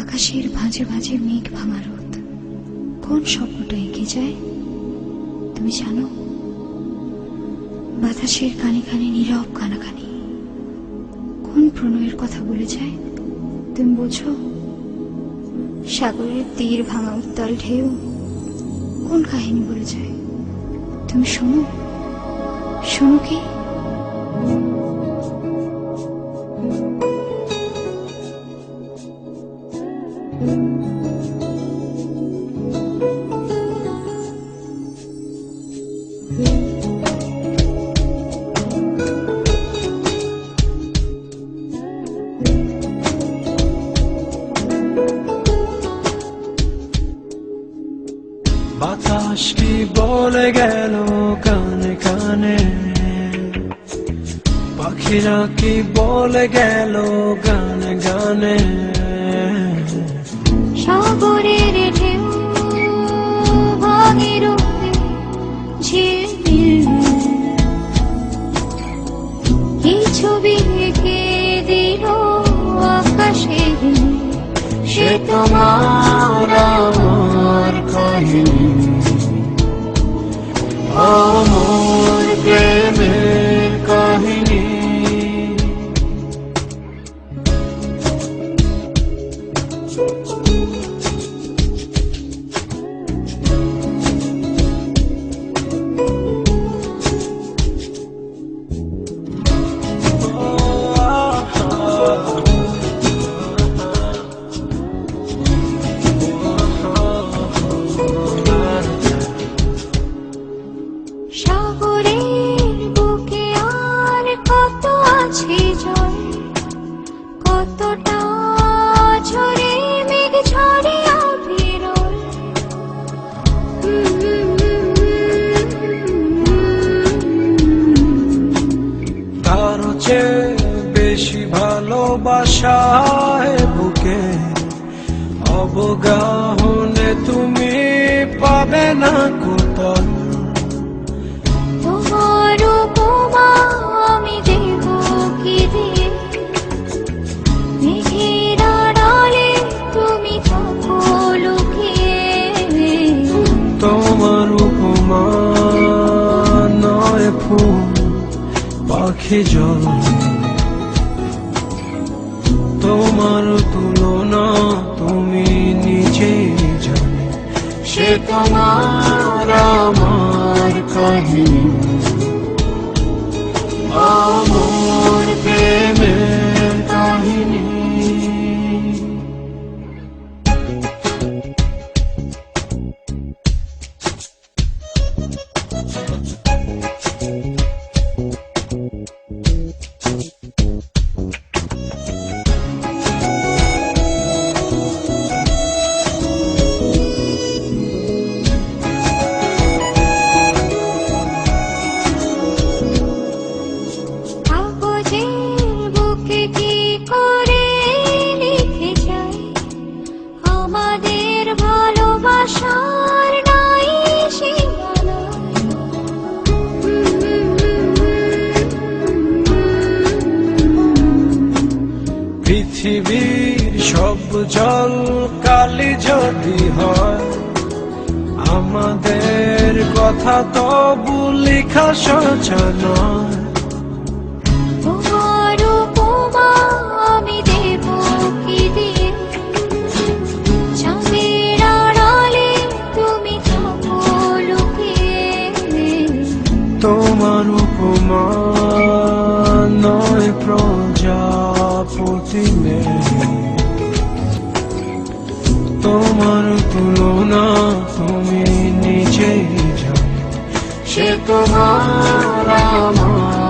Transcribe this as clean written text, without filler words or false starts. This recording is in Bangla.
আকাশের ভাঁজে ভাঁজে মেঘ ভাঙা রোদ, কোন স্বপ্নটা এঁকে যায় তুমি জানো? বাতাসের কানে কানে নীরব কানাকানি কোন প্রণয়ের কথা বলে যায় তুমি বোঝো? সাগরের তীর ভাঙা উত্তাল ঢেউ কোন কাহিনী বলে যায় তুমি শোনো? শোনো কি? বাতাস কি বলে গেল কানে কানে, পাখিরা কি বলে গেল গানে গানে। সাগরের ঢেউ ভাঙে রোদে ঝিলমিল, কি ছবি এঁকে দিল আকাশে, সে তোমার আমার কাহিনী, আমার প্রেমের কাহিনী। সাগরের বুকে আর কত আছে জল, কতটা ঝরে মেঘ ঝরে বিরল। তার চেয়ে বেশি ভালোবাসায় বুকে অবগাহনে তুমি পাবে না কোতল। তোমার উপমা আমি দেব কি দিয়ে, মেঘের আড়ালে তুমি থাকো লুকিয়ে। তোমার উপমা নয় ফুল পাখি জল, তোমার তুলনা তুমি নিজেই জানো। সে তোমার আমার কাহিনী, আমার প্রেমের কাহিনী। পৃথিবীর সব জল কালি যদি হয়, আমাদের কথা তবু লেখা সোজা নয়। তোমার উপমা আমি দেব কি দিয়ে, চাঁদের আড়ালে তুমি থাকো লুকিয়ে। তোমার উপমা নয় প্রজাপতি মেয়ে, তোমার তুলনা তুমি নিজেই জানো। সে তোমার আমার